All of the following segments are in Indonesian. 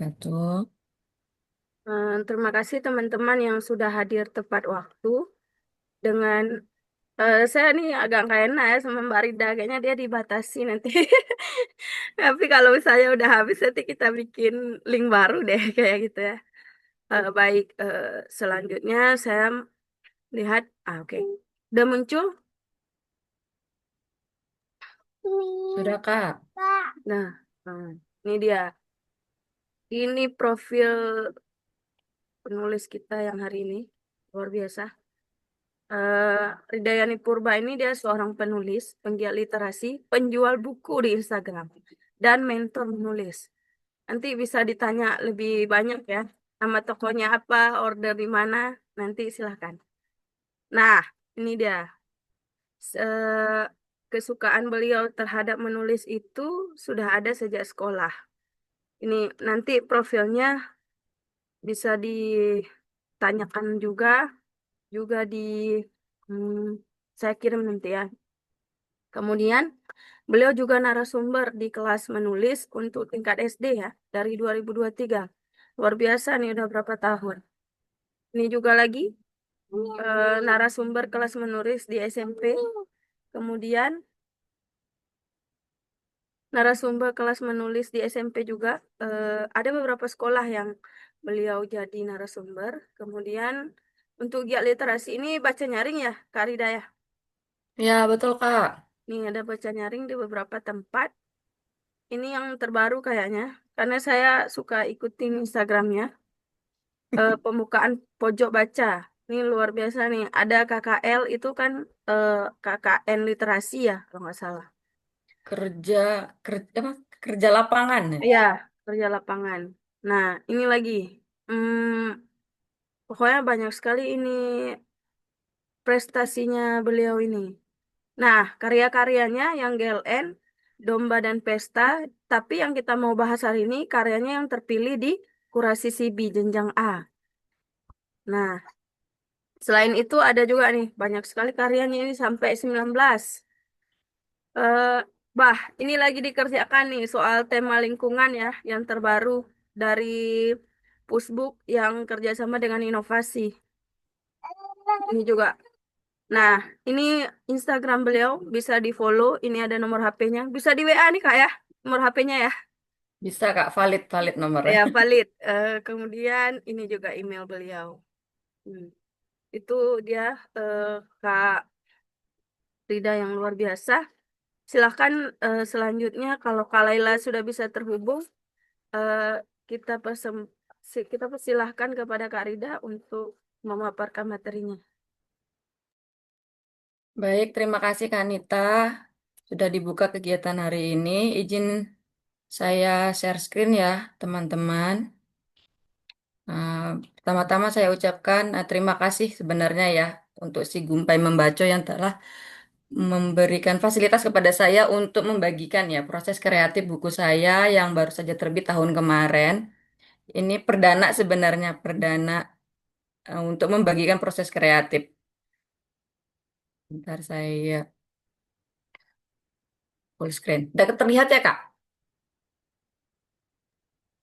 wabarakatuh. Terima kasih teman-teman yang sudah hadir tepat waktu dengan saya nih agak nggak enak ya sama Mbak Rida, kayaknya dia dibatasi nanti. Tapi kalau misalnya udah habis nanti kita bikin link baru deh kayak gitu ya. Baik, selanjutnya saya lihat, oke, udah muncul. Sudah, Kak. Nah, ini dia. Ini profil penulis kita yang hari ini luar biasa. Ridayani Purba ini dia seorang penulis, penggiat literasi, penjual buku di Instagram, dan mentor menulis. Nanti bisa ditanya lebih banyak ya, nama tokonya apa, order di mana, nanti silahkan. Nah, ini dia. Kesukaan beliau terhadap menulis itu sudah ada sejak sekolah. Ini nanti profilnya bisa ditanyakan juga, juga hmm, saya kirim nanti ya. Kemudian, beliau juga narasumber di kelas menulis untuk tingkat SD ya, dari 2023. Luar biasa nih, udah berapa tahun. Ini juga lagi narasumber kelas menulis di SMP. Kemudian, narasumber kelas menulis di SMP juga. Ada beberapa sekolah yang beliau jadi narasumber. Kemudian, untuk giat literasi ini baca nyaring ya, Kak Rida ya. Ya, betul, Kak. Nih ada baca nyaring di beberapa tempat. Ini yang terbaru kayaknya, karena saya suka ikutin Instagramnya. Pembukaan pojok baca. Ini luar biasa nih. Ada KKL itu kan eh, KKN literasi ya, kalau nggak salah. Kerja, apa? Kerja lapangan ya. Ya, kerja lapangan. Nah, ini lagi. Hmm, pokoknya banyak sekali ini prestasinya beliau ini. Nah, karya-karyanya yang GLN, Domba dan Pesta, tapi yang kita mau bahas hari ini karyanya yang terpilih di Kurasi CB Jenjang A. Nah, selain itu ada juga nih banyak sekali karyanya ini sampai 19. Eh, ini lagi dikerjakan nih soal tema lingkungan ya yang terbaru dari Pusbuk yang kerjasama dengan inovasi. Ini juga. Nah, ini Instagram beliau bisa di-follow. Ini ada nomor HP-nya. Bisa di WA nih Kak ya, nomor HP-nya ya. Bisa, Kak. Valid, valid nomornya. Ya, valid. Kemudian ini juga email beliau. Hmm. Itu dia eh, Kak Rida yang luar biasa. Silahkan selanjutnya kalau Kak Laila sudah bisa terhubung, eh, kita kita persilahkan kepada Kak Rida untuk memaparkan materinya. Baik, terima kasih, Kak Nita. Sudah dibuka kegiatan hari ini. Izin saya share screen ya, teman-teman. Uh, Pertama-tama saya ucapkan terima kasih sebenarnya ya untuk si Gumpai Membaco yang telah memberikan fasilitas kepada saya untuk membagikan ya proses kreatif buku saya yang baru saja terbit tahun kemarin. Ini perdana sebenarnya, perdana untuk membagikan proses kreatif. Bentar saya full screen. Udah terlihat ya, Kak?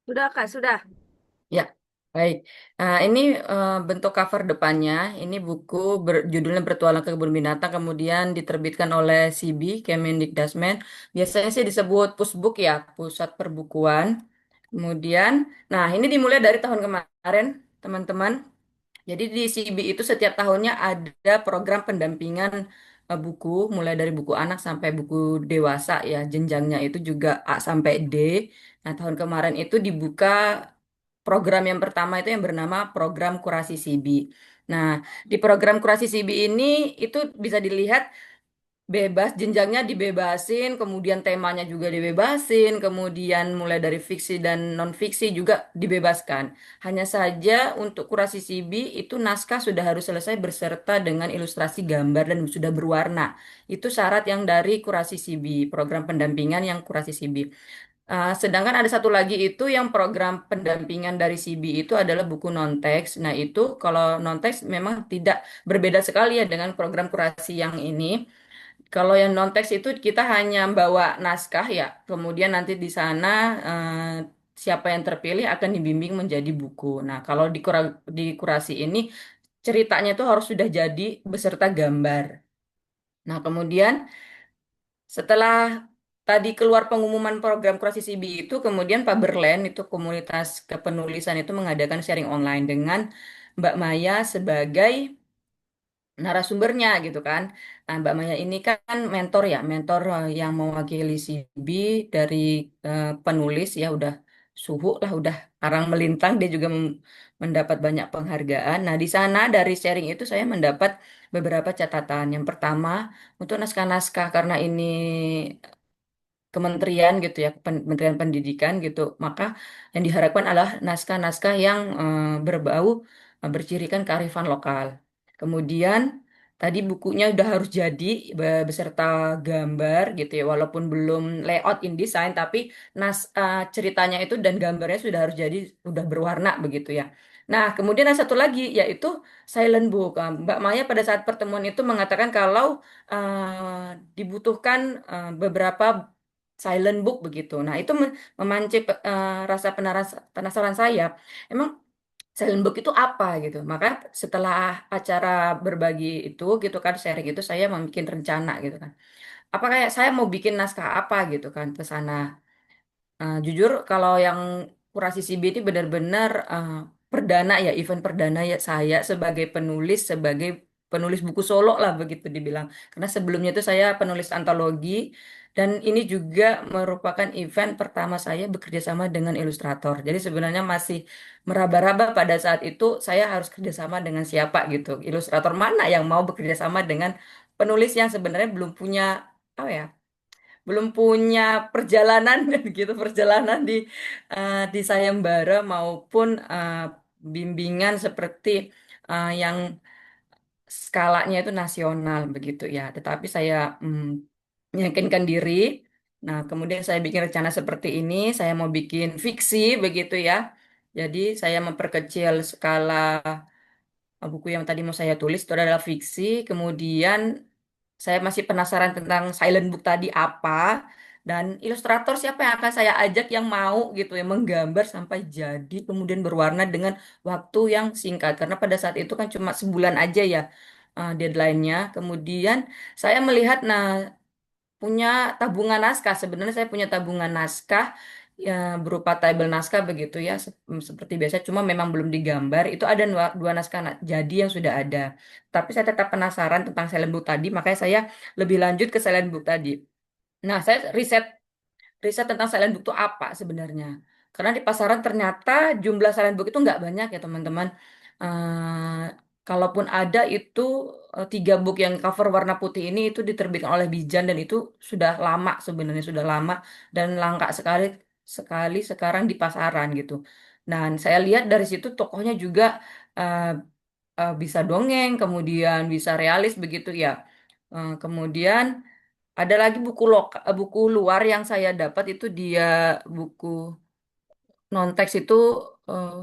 Sudah Kak, sudah. Ya, baik. Nah, ini bentuk cover depannya. Ini buku judulnya Bertualang ke Kebun Binatang, kemudian diterbitkan oleh CB, Kemendikdasmen. Biasanya sih disebut Pusbuk ya, Pusat Perbukuan. Kemudian, nah ini dimulai dari tahun kemarin, teman-teman. Jadi di CB itu setiap tahunnya ada program pendampingan buku, mulai dari buku anak sampai buku dewasa ya, jenjangnya itu juga A sampai D. Nah, tahun kemarin itu dibuka program yang pertama itu yang bernama program Kurasi CB. Nah, di program Kurasi CB ini itu bisa dilihat bebas, jenjangnya dibebasin, kemudian temanya juga dibebasin, kemudian mulai dari fiksi dan non-fiksi juga dibebaskan. Hanya saja untuk kurasi CB itu naskah sudah harus selesai berserta dengan ilustrasi gambar dan sudah berwarna. Itu syarat yang dari kurasi CB, program pendampingan yang kurasi CB. Sedangkan ada satu lagi itu yang program pendampingan dari CB itu adalah buku non-teks. Nah itu kalau non-teks memang tidak berbeda sekali ya dengan program kurasi yang ini. Kalau yang non-teks itu kita hanya bawa naskah ya, kemudian nanti di sana siapa yang terpilih akan dibimbing menjadi buku. Nah, kalau di kurasi ini ceritanya itu harus sudah jadi beserta gambar. Nah, kemudian setelah tadi keluar pengumuman program kurasi CB itu, kemudian Faberland itu komunitas kepenulisan itu mengadakan sharing online dengan Mbak Maya sebagai narasumbernya gitu kan. Nah, Mbak Maya ini kan mentor ya, mentor yang mewakili CB dari penulis ya udah suhu lah, udah karang melintang. Dia juga mendapat banyak penghargaan. Nah, di sana dari sharing itu saya mendapat beberapa catatan. Yang pertama, untuk naskah-naskah karena ini kementerian gitu ya, Kementerian Pendidikan gitu. Maka yang diharapkan adalah naskah-naskah yang berbau bercirikan kearifan lokal. Kemudian tadi bukunya udah harus jadi beserta gambar gitu ya, walaupun belum layout InDesign, tapi ceritanya itu dan gambarnya sudah harus jadi, udah berwarna begitu ya. Nah, kemudian ada satu lagi yaitu silent book. Mbak Maya pada saat pertemuan itu mengatakan kalau dibutuhkan beberapa silent book begitu. Nah, itu memancing rasa penasaran saya. Emang silent book itu apa gitu. Maka setelah acara berbagi itu gitu kan, sharing itu saya membuat rencana gitu kan. Apa kayak saya mau bikin naskah apa gitu kan ke sana. Jujur kalau yang Kurasi CB ini benar-benar perdana ya, event perdana ya saya sebagai penulis buku solo lah begitu dibilang. Karena sebelumnya itu saya penulis antologi dan ini juga merupakan event pertama saya bekerja sama dengan ilustrator. Jadi sebenarnya masih meraba-raba pada saat itu saya harus kerjasama dengan siapa gitu. Ilustrator mana yang mau bekerja sama dengan penulis yang sebenarnya belum punya apa ya? Belum punya perjalanan gitu, perjalanan di sayembara maupun bimbingan seperti yang skalanya itu nasional begitu ya. Tetapi saya meyakinkan diri. Nah, kemudian saya bikin rencana seperti ini, saya mau bikin fiksi begitu ya. Jadi saya memperkecil skala buku yang tadi mau saya tulis itu adalah fiksi. Kemudian saya masih penasaran tentang silent book tadi apa, dan ilustrator siapa yang akan saya ajak yang mau gitu ya menggambar sampai jadi kemudian berwarna dengan waktu yang singkat karena pada saat itu kan cuma sebulan aja ya deadline-nya. Kemudian saya melihat punya tabungan naskah. Sebenarnya saya punya tabungan naskah ya, berupa tabel naskah begitu ya, seperti biasa. Cuma memang belum digambar. Itu ada dua naskah jadi yang sudah ada. Tapi saya tetap penasaran tentang Silent Book tadi, makanya saya lebih lanjut ke Silent Book tadi. Nah, saya riset riset tentang silent book itu apa sebenarnya. Karena di pasaran ternyata jumlah silent book itu nggak banyak ya teman-teman. Eh, Kalaupun ada itu tiga book yang cover warna putih ini itu diterbitkan oleh Bijan dan itu sudah lama sebenarnya sudah lama dan langka sekali sekali sekarang di pasaran gitu. Dan saya lihat dari situ tokohnya juga eh, bisa dongeng, kemudian bisa realis begitu ya. Kemudian ada lagi buku luar yang saya dapat itu dia buku non teks itu uh,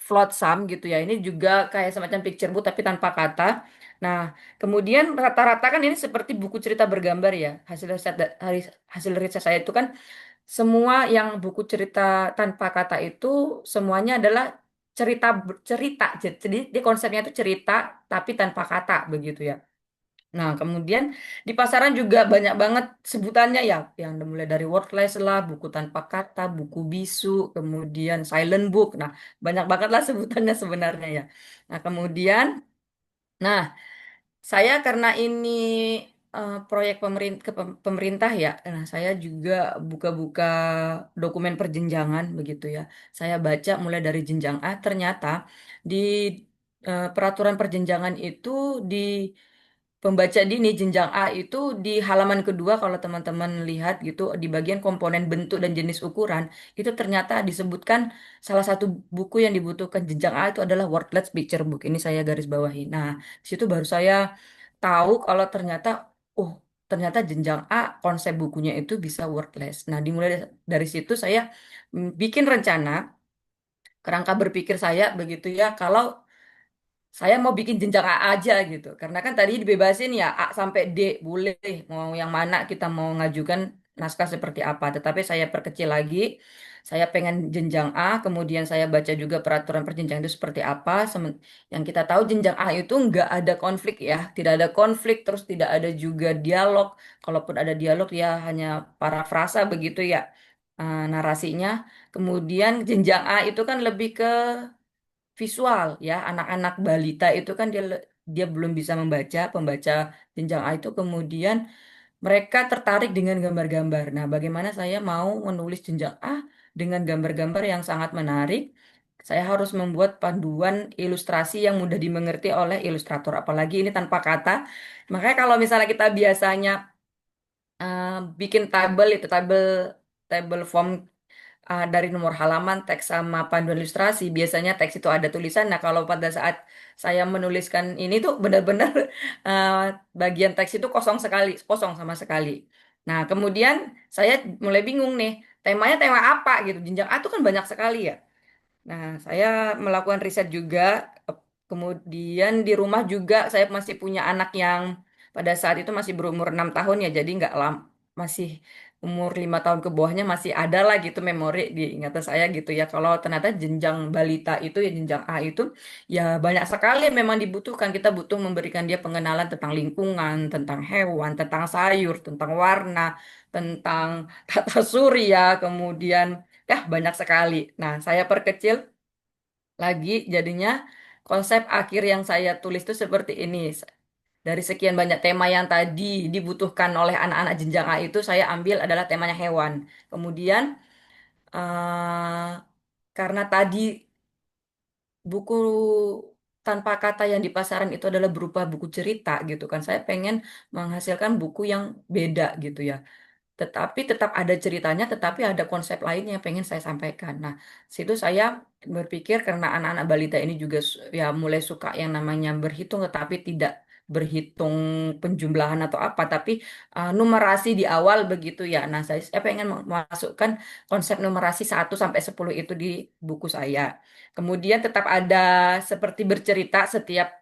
Flotsam gitu ya. Ini juga kayak semacam picture book tapi tanpa kata. Nah, kemudian rata-rata kan ini seperti buku cerita bergambar ya. Hasil riset saya itu kan semua yang buku cerita tanpa kata itu semuanya adalah cerita. Jadi dia konsepnya itu cerita tapi tanpa kata begitu ya. Nah, kemudian di pasaran juga banyak banget sebutannya ya, yang mulai dari wordless lah, buku tanpa kata, buku bisu, kemudian silent book. Nah, banyak banget lah sebutannya sebenarnya ya. Nah, kemudian, nah, saya karena ini proyek pemerintah ya, nah saya juga buka-buka dokumen perjenjangan begitu ya. Saya baca mulai dari jenjang A, ternyata di peraturan perjenjangan itu di pembaca dini jenjang A itu di halaman kedua kalau teman-teman lihat gitu di bagian komponen bentuk dan jenis ukuran itu ternyata disebutkan salah satu buku yang dibutuhkan jenjang A itu adalah wordless picture book. Ini saya garis bawahi. Nah, di situ baru saya tahu kalau oh ternyata jenjang A konsep bukunya itu bisa wordless. Nah, dimulai dari situ saya bikin rencana kerangka berpikir saya begitu ya kalau saya mau bikin jenjang A aja gitu. Karena kan tadi dibebasin ya A sampai D boleh mau yang mana kita mau ngajukan naskah seperti apa. Tetapi saya perkecil lagi. Saya pengen jenjang A, kemudian saya baca juga peraturan perjenjang itu seperti apa. Yang kita tahu jenjang A itu nggak ada konflik ya, tidak ada konflik, terus tidak ada juga dialog. Kalaupun ada dialog ya hanya parafrasa begitu ya, narasinya. Kemudian jenjang A itu kan lebih ke visual ya, anak-anak balita itu kan dia belum bisa membaca, pembaca jenjang A itu kemudian mereka tertarik dengan gambar-gambar. Nah, bagaimana saya mau menulis jenjang A dengan gambar-gambar yang sangat menarik? Saya harus membuat panduan ilustrasi yang mudah dimengerti oleh ilustrator, apalagi ini tanpa kata. Makanya kalau misalnya kita biasanya eh, bikin tabel itu tabel tabel form dari nomor halaman, teks sama panduan ilustrasi. Biasanya teks itu ada tulisan. Nah, kalau pada saat saya menuliskan ini tuh benar-benar eh, bagian teks itu kosong sekali, kosong sama sekali. Nah, kemudian saya mulai bingung nih, temanya tema apa gitu. Jenjang A itu kan banyak sekali ya. Nah, saya melakukan riset juga. Kemudian di rumah juga saya masih punya anak yang pada saat itu masih berumur 6 tahun ya, jadi nggak masih umur 5 tahun ke bawahnya masih ada lah gitu memori di ingatan saya gitu ya. Kalau ternyata jenjang balita itu ya jenjang A itu ya banyak sekali yang memang dibutuhkan. Kita butuh memberikan dia pengenalan tentang lingkungan, tentang hewan, tentang sayur, tentang warna, tentang tata surya, kemudian ya banyak sekali. Nah, saya perkecil lagi jadinya konsep akhir yang saya tulis itu seperti ini. Dari sekian banyak tema yang tadi dibutuhkan oleh anak-anak jenjang A itu saya ambil adalah temanya hewan. Kemudian eh, karena tadi buku tanpa kata yang di pasaran itu adalah berupa buku cerita gitu kan. Saya pengen menghasilkan buku yang beda gitu ya. Tetapi tetap ada ceritanya, tetapi ada konsep lain yang pengen saya sampaikan. Nah, situ saya berpikir karena anak-anak balita ini juga ya mulai suka yang namanya berhitung, tetapi tidak berhitung penjumlahan atau apa, tapi numerasi di awal begitu ya. Nah, saya pengen memasukkan konsep numerasi 1 sampai 10 itu di buku saya. Kemudian tetap ada seperti bercerita setiap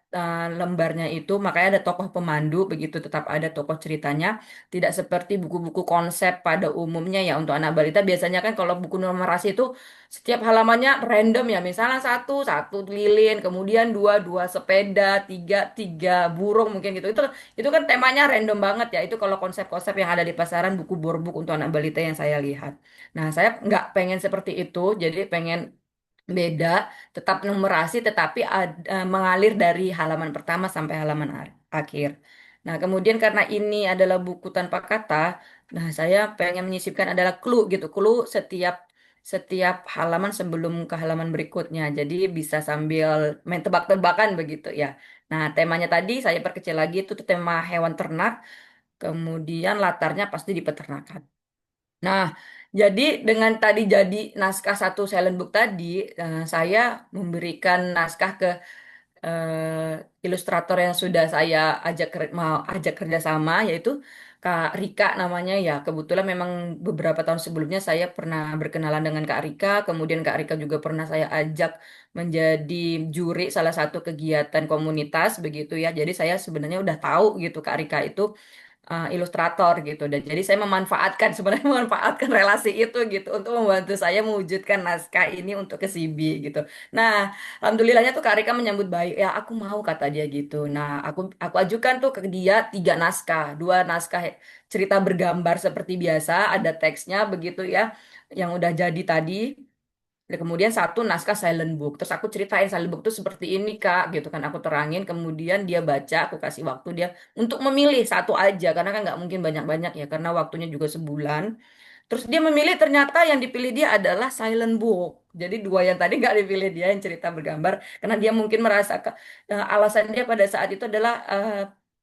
lembarnya itu, makanya ada tokoh pemandu begitu, tetap ada tokoh ceritanya. Tidak seperti buku-buku konsep pada umumnya ya untuk anak balita biasanya kan kalau buku numerasi itu setiap halamannya random ya. Misalnya satu, satu lilin, kemudian dua, dua sepeda, tiga, tiga burung mungkin gitu. Itu kan temanya random banget ya. Itu kalau konsep-konsep yang ada di pasaran buku boardbook untuk anak balita yang saya lihat. Nah, saya nggak pengen seperti itu. Jadi pengen beda, tetap numerasi tetapi mengalir dari halaman pertama sampai halaman akhir. Nah, kemudian karena ini adalah buku tanpa kata, nah saya pengen menyisipkan adalah clue gitu, clue setiap setiap halaman sebelum ke halaman berikutnya. Jadi bisa sambil main tebak-tebakan begitu ya. Nah, temanya tadi saya perkecil lagi itu tuh tema hewan ternak, kemudian latarnya pasti di peternakan. Nah, jadi dengan tadi jadi naskah satu silent book tadi, saya memberikan naskah ke ilustrator yang sudah saya mau ajak kerjasama, yaitu Kak Rika namanya ya. Kebetulan memang beberapa tahun sebelumnya saya pernah berkenalan dengan Kak Rika, kemudian Kak Rika juga pernah saya ajak menjadi juri salah satu kegiatan komunitas begitu ya. Jadi saya sebenarnya udah tahu gitu Kak Rika itu ilustrator gitu dan jadi saya memanfaatkan sebenarnya memanfaatkan relasi itu gitu untuk membantu saya mewujudkan naskah ini untuk ke CB gitu. Nah, alhamdulillahnya tuh Kak Rika menyambut baik ya aku mau kata dia gitu. Nah, aku ajukan tuh ke dia 3 naskah, 2 naskah cerita bergambar seperti biasa ada teksnya begitu ya yang udah jadi tadi. Dan kemudian 1 naskah silent book. Terus aku ceritain silent book tuh seperti ini Kak, gitu kan. Aku terangin, kemudian dia baca, aku kasih waktu dia untuk memilih satu aja. Karena kan nggak mungkin banyak-banyak ya, karena waktunya juga sebulan. Terus dia memilih, ternyata yang dipilih dia adalah silent book. Jadi 2 yang tadi nggak dipilih dia yang cerita bergambar. Karena dia mungkin merasa, alasan dia pada saat itu adalah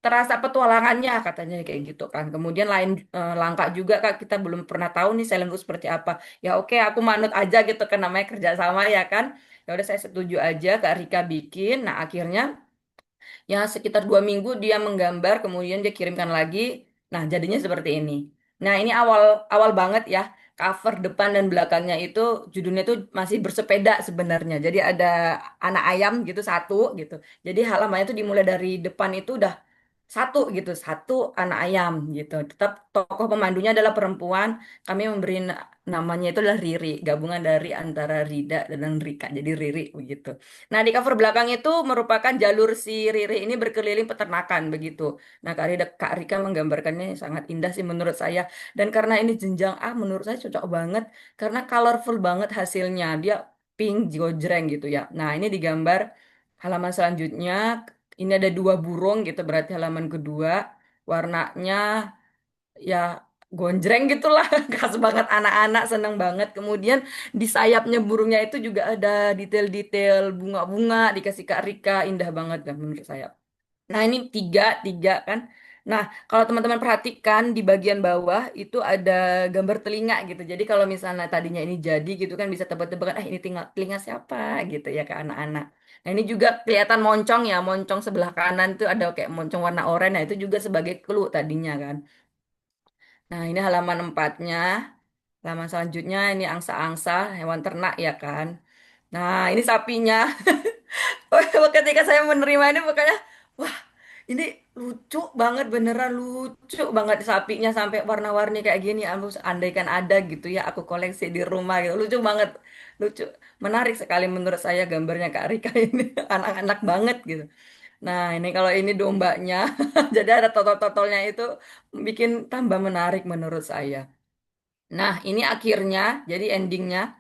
terasa petualangannya katanya kayak gitu kan. Kemudian lain langkah juga Kak, kita belum pernah tahu nih silent book seperti apa. Ya oke, aku manut aja gitu kan namanya kerjasama ya kan. Ya udah saya setuju aja Kak Rika bikin. Nah akhirnya ya sekitar 2 minggu dia menggambar, kemudian dia kirimkan lagi. Nah jadinya seperti ini. Nah ini awal awal banget ya. Cover depan dan belakangnya itu judulnya itu masih bersepeda sebenarnya. Jadi ada anak ayam gitu satu gitu. Jadi halamannya itu dimulai dari depan itu udah satu gitu, satu anak ayam gitu. Tetap tokoh pemandunya adalah perempuan. Kami memberi namanya itu adalah Riri, gabungan dari antara Rida dan Rika, jadi Riri begitu. Nah, di cover belakang itu merupakan jalur si Riri ini berkeliling peternakan begitu. Nah, Kak Rika menggambarkannya sangat indah sih menurut saya. Dan karena ini jenjang A, menurut saya cocok banget karena colorful banget hasilnya. Dia pink gojreng gitu ya. Nah, ini digambar halaman selanjutnya. Ini ada dua burung gitu, berarti halaman kedua. Warnanya ya gonjreng gitulah, khas banget anak-anak seneng banget. Kemudian di sayapnya burungnya itu juga ada detail-detail bunga-bunga dikasih Kak Rika, indah banget kan menurut saya. Nah, ini tiga tiga kan. Nah, kalau teman-teman perhatikan di bagian bawah itu ada gambar telinga gitu. Jadi kalau misalnya tadinya ini jadi gitu kan bisa tebak-tebakan, ini tinggal telinga siapa gitu ya ke anak-anak. Nah, ini juga kelihatan moncong ya, moncong sebelah kanan tuh ada kayak moncong warna oranye. Nah, itu juga sebagai clue tadinya kan. Nah, ini halaman empatnya. Halaman selanjutnya ini angsa-angsa, hewan ternak ya kan. Nah, ini sapinya. Ketika saya menerima ini makanya, wah, ini lucu banget, beneran lucu banget sapinya sampai warna-warni kayak gini. Andaikan ada gitu ya, aku koleksi di rumah gitu. Lucu banget, lucu. Menarik sekali menurut saya gambarnya Kak Rika ini. Anak-anak banget gitu. Nah, ini kalau ini dombanya, jadi ada totol-totolnya itu bikin tambah menarik menurut saya. Nah, ini akhirnya, jadi endingnya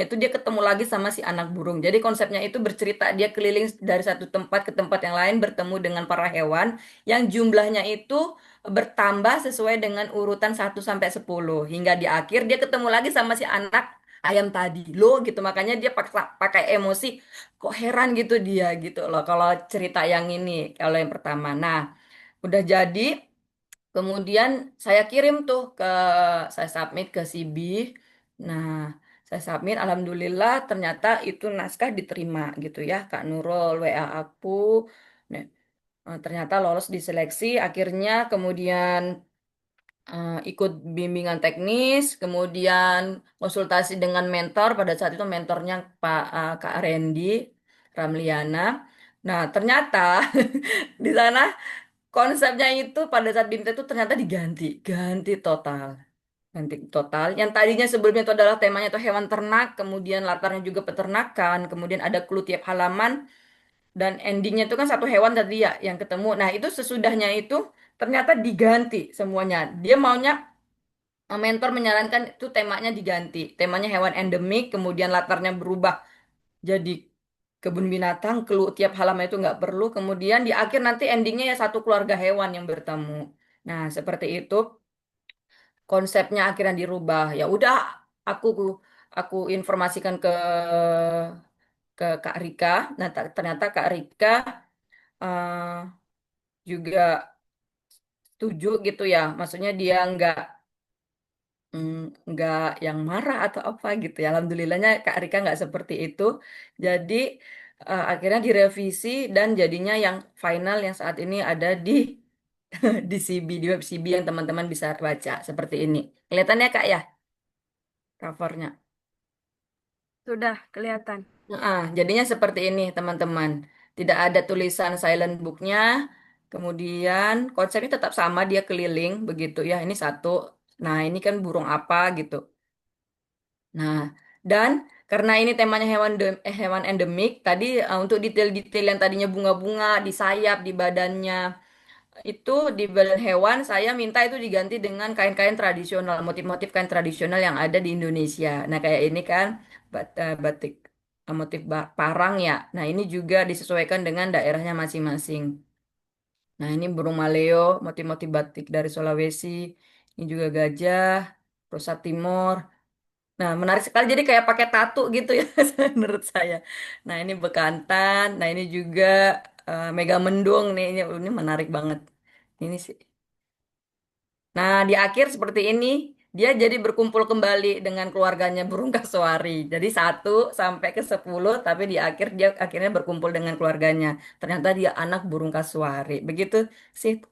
itu dia ketemu lagi sama si anak burung. Jadi konsepnya itu bercerita dia keliling dari satu tempat ke tempat yang lain, bertemu dengan para hewan yang jumlahnya itu bertambah sesuai dengan urutan 1 sampai 10. Hingga di akhir dia ketemu lagi sama si anak ayam tadi. Loh gitu, makanya dia pakai emosi, kok heran gitu dia gitu loh. Kalau cerita yang ini, kalau yang pertama. Nah, udah jadi. Kemudian saya kirim tuh saya submit ke CB. Nah, saya submit, alhamdulillah ternyata itu naskah diterima gitu ya, Kak Nurul WA aku. Nah, ternyata lolos diseleksi. Akhirnya kemudian ikut bimbingan teknis, kemudian konsultasi dengan mentor. Pada saat itu mentornya Kak Randy Ramliana. Nah, ternyata di sana konsepnya itu pada saat BIMTA itu ternyata diganti, ganti total. Ganti total. Yang tadinya sebelumnya itu adalah temanya itu hewan ternak, kemudian latarnya juga peternakan, kemudian ada clue tiap halaman, dan endingnya itu kan satu hewan tadi ya yang ketemu. Nah, itu sesudahnya itu ternyata diganti semuanya. Dia maunya mentor menyarankan itu temanya diganti. Temanya hewan endemik, kemudian latarnya berubah jadi kebun binatang, tiap halaman itu nggak perlu. Kemudian di akhir nanti endingnya ya satu keluarga hewan yang bertemu. Nah, seperti itu konsepnya akhirnya dirubah. Ya udah, aku aku informasikan ke Kak Rika. Nah, ternyata Kak Rika eh, juga setuju gitu ya. Maksudnya dia nggak yang marah atau apa gitu ya. Alhamdulillahnya Kak Rika nggak seperti itu. Jadi akhirnya direvisi dan jadinya yang final yang saat ini ada di di CB, di web CB yang teman-teman bisa baca seperti ini. Kelihatannya Kak ya covernya. Sudah kelihatan. Jadinya seperti ini teman-teman. Tidak ada tulisan silent booknya. Kemudian konsepnya tetap sama, dia keliling begitu ya. Ini satu. Nah, ini kan burung apa gitu. Nah, dan karena ini temanya hewan endemik, tadi untuk detail-detail yang tadinya bunga-bunga di sayap, di badannya, itu di badan hewan saya minta itu diganti dengan kain-kain tradisional, motif-motif kain tradisional yang ada di Indonesia. Nah, kayak ini kan batik motif parang ya. Nah, ini juga disesuaikan dengan daerahnya masing-masing. Nah, ini burung maleo, motif-motif batik dari Sulawesi. Ini juga gajah, Rusa Timur. Nah, menarik sekali. Jadi kayak pakai tato gitu ya, menurut saya. Nah, ini bekantan. Nah, ini juga mega mendung nih. Ini menarik banget. Ini sih. Nah, di akhir seperti ini, dia jadi berkumpul kembali dengan keluarganya burung kasuari. Jadi 1 sampai ke 10, tapi di akhir dia akhirnya berkumpul dengan keluarganya. Ternyata dia anak burung kasuari. Begitu sih,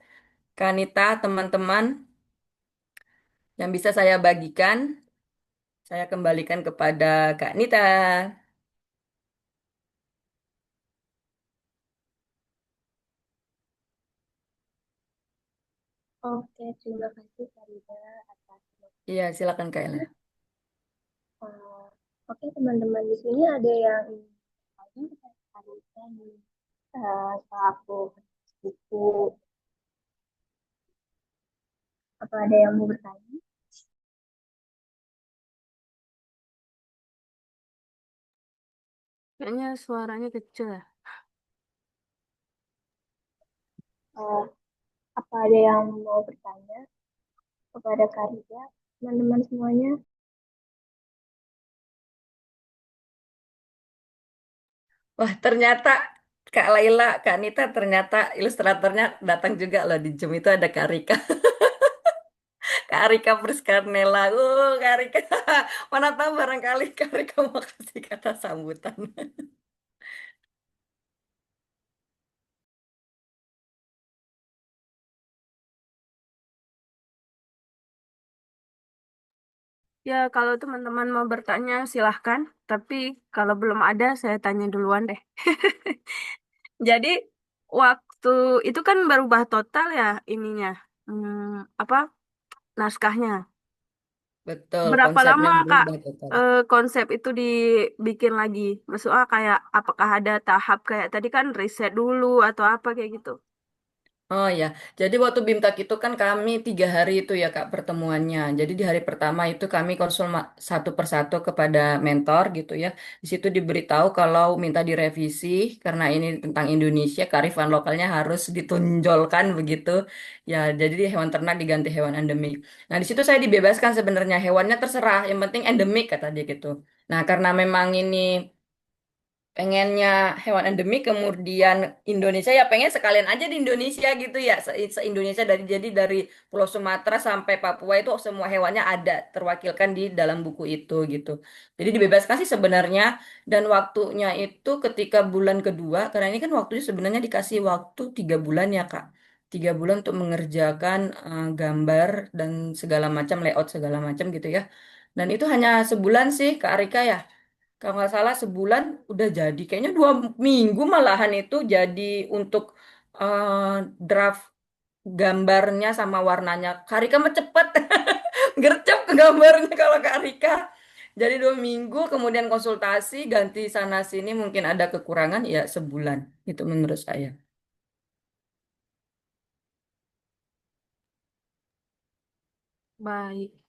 Kanita, teman-teman, yang bisa saya bagikan. Saya kembalikan kepada Kak Nita. Oke, terima kasih Farida atas Iya, silakan Kak Ella. Oke, teman-teman di sini ada yang ingin bertanya nih, selaku buku, apa ada yang mau bertanya? Kayaknya suaranya kecil ya. Eh, apa ada yang mau bertanya kepada Karya, teman-teman semuanya? Wah, ternyata Kak Laila, Kak Nita ternyata ilustratornya datang juga loh di Zoom itu ada Kak Rika. Kak Rika Priskarnela. Kak Rika. Mana tahu barangkali Kak Rika mau kasih kata sambutan. Ya, kalau teman-teman mau bertanya silahkan. Tapi kalau belum ada, saya tanya duluan deh. Jadi, waktu itu kan berubah total ya ininya. Apa naskahnya? Betul, Berapa konsepnya lama Kak berubah total. konsep itu dibikin lagi? Maksudnya kayak apakah ada tahap kayak tadi kan riset dulu atau apa kayak gitu? Oh ya, jadi waktu BIMTAK itu kan kami 3 hari itu ya Kak pertemuannya. Jadi di hari pertama itu kami konsul satu persatu kepada mentor gitu ya. Di situ diberitahu kalau minta direvisi karena ini tentang Indonesia, kearifan lokalnya harus ditonjolkan begitu. Ya, jadi hewan ternak diganti hewan endemik. Nah di situ saya dibebaskan sebenarnya hewannya terserah, yang penting endemik kata dia gitu. Nah karena memang ini pengennya hewan endemik kemudian Indonesia ya pengen sekalian aja di Indonesia gitu ya se-Indonesia dari jadi dari Pulau Sumatera sampai Papua itu semua hewannya ada terwakilkan di dalam buku itu gitu jadi dibebaskan sih sebenarnya dan waktunya itu ketika bulan kedua karena ini kan waktunya sebenarnya dikasih waktu 3 bulan ya Kak 3 bulan untuk mengerjakan gambar dan segala macam layout segala macam gitu ya dan itu hanya sebulan sih Kak Arika ya kalau nggak salah sebulan udah jadi. Kayaknya 2 minggu malahan itu jadi untuk draft gambarnya sama warnanya. Karika mah cepet. Gercep ke gambarnya kalau Karika. Jadi 2 minggu kemudian konsultasi ganti sana sini mungkin ada kekurangan ya sebulan. Itu menurut saya. Baik.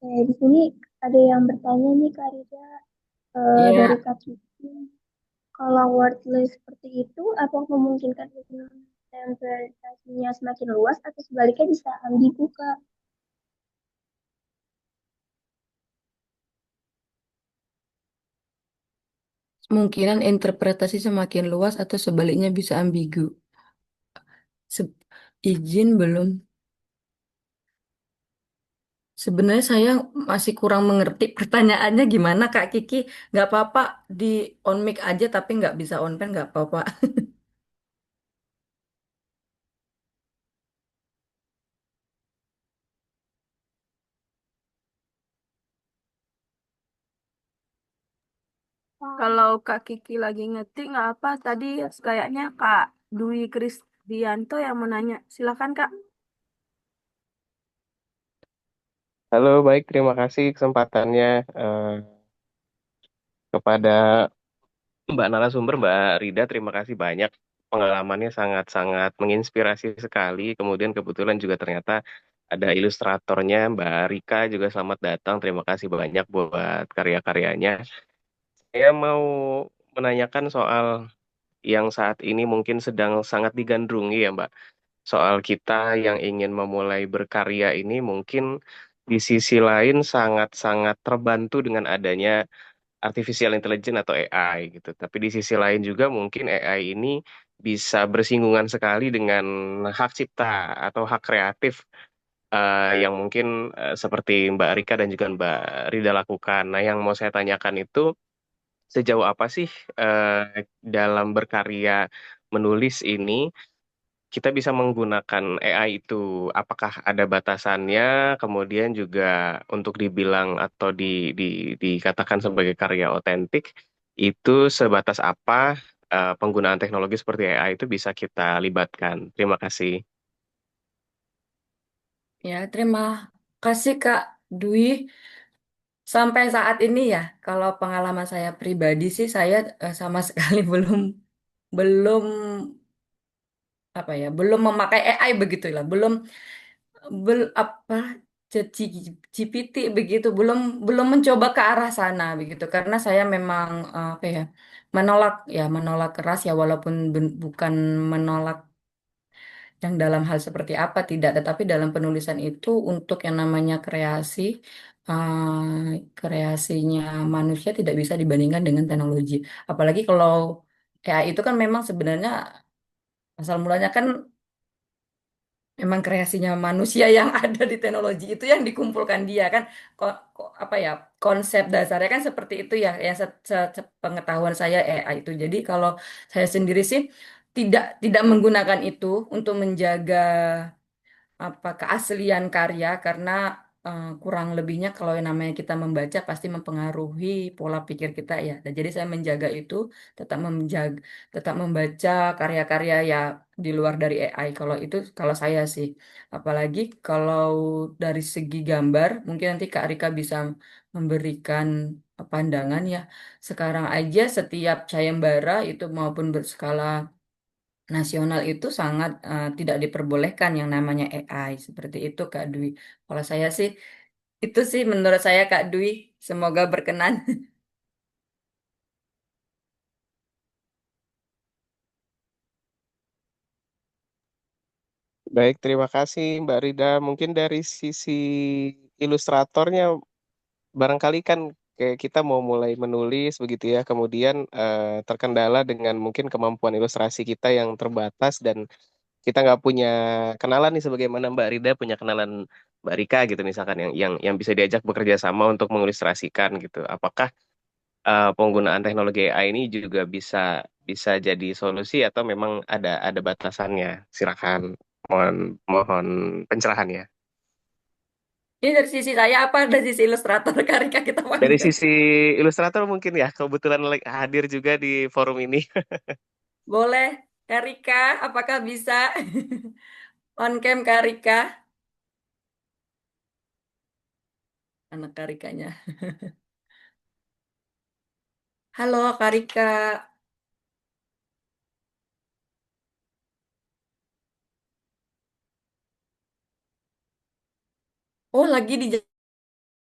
Oke, di sini ada yang bertanya nih, Kak Rida, dari Iya, Kak Kiki. Kalau wordless seperti itu, apa memungkinkan interpretasinya semakin luas atau sebaliknya bisa ambigu, Kak? kemungkinan interpretasi semakin luas atau sebaliknya bisa ambigu. Se- izin belum. Sebenarnya saya masih kurang mengerti pertanyaannya gimana Kak Kiki. Nggak apa-apa di on mic aja tapi nggak bisa on pen nggak apa-apa. Kalau Kak Kiki lagi ngetik nggak apa tadi kayaknya Kak Dwi Krisdianto yang mau nanya. Silakan Kak. Halo, baik. Terima kasih kesempatannya kepada Mbak narasumber, Mbak Rida. Terima kasih banyak. Pengalamannya sangat-sangat menginspirasi sekali. Kemudian kebetulan juga ternyata ada ilustratornya, Mbak Rika juga selamat datang. Terima kasih banyak buat karya-karyanya. Saya mau menanyakan soal yang saat ini mungkin sedang sangat digandrungi ya, Mbak. Soal kita yang ingin memulai berkarya ini mungkin di sisi lain sangat-sangat terbantu dengan adanya artificial intelligence atau AI gitu. Tapi di sisi lain juga mungkin AI ini bisa bersinggungan sekali dengan hak cipta atau hak kreatif yang mungkin seperti Mbak Rika dan juga Mbak Rida lakukan. Nah, yang mau saya tanyakan itu sejauh apa sih dalam berkarya menulis ini kita bisa menggunakan AI itu, apakah ada batasannya, kemudian juga untuk dibilang atau dikatakan sebagai karya otentik, itu sebatas apa penggunaan teknologi seperti AI itu bisa kita libatkan. Terima kasih. Ya, terima kasih Kak. Dwi, sampai saat ini ya, kalau pengalaman saya pribadi sih, saya sama sekali belum apa ya, belum memakai AI begitulah, apa GPT begitu, belum mencoba ke arah sana begitu, karena saya memang apa ya, menolak keras ya, walaupun bukan menolak yang dalam hal seperti apa tidak, tetapi dalam penulisan itu untuk yang namanya kreasinya manusia tidak bisa dibandingkan dengan teknologi. Apalagi kalau AI itu kan memang sebenarnya asal mulanya kan memang kreasinya manusia yang ada di teknologi itu yang dikumpulkan dia kan. Apa ya, konsep dasarnya kan seperti itu ya, yang pengetahuan saya AI itu. Jadi kalau saya sendiri sih tidak menggunakan itu untuk menjaga apa keaslian karya, karena kurang lebihnya kalau yang namanya kita membaca pasti mempengaruhi pola pikir kita ya. Dan jadi saya menjaga itu, tetap membaca karya-karya ya di luar dari AI. Kalau itu kalau saya sih, apalagi kalau dari segi gambar, mungkin nanti Kak Rika bisa memberikan pandangan ya. Sekarang aja setiap sayembara itu maupun berskala nasional itu sangat tidak diperbolehkan yang namanya AI seperti itu Kak Dwi. Kalau saya sih itu sih menurut saya Kak Dwi, semoga berkenan. Baik, terima kasih Mbak Rida. Mungkin dari sisi ilustratornya, barangkali kan kayak kita mau mulai menulis begitu ya, kemudian terkendala dengan mungkin kemampuan ilustrasi kita yang terbatas dan kita nggak punya kenalan nih sebagaimana Mbak Rida punya kenalan Mbak Rika gitu misalkan yang bisa diajak bekerja sama untuk mengilustrasikan gitu. Apakah penggunaan teknologi AI ini juga bisa bisa jadi solusi atau memang ada batasannya? Silakan, mohon mohon pencerahannya. Ini dari sisi saya apa dari sisi ilustrator Kak Rika kita Dari panggil? sisi ilustrator mungkin ya, kebetulan hadir juga di forum ini. Boleh Kak Rika, apakah bisa on cam Kak Rika? Anak Kak Rikanya. Halo Kak Rika. Oh lagi di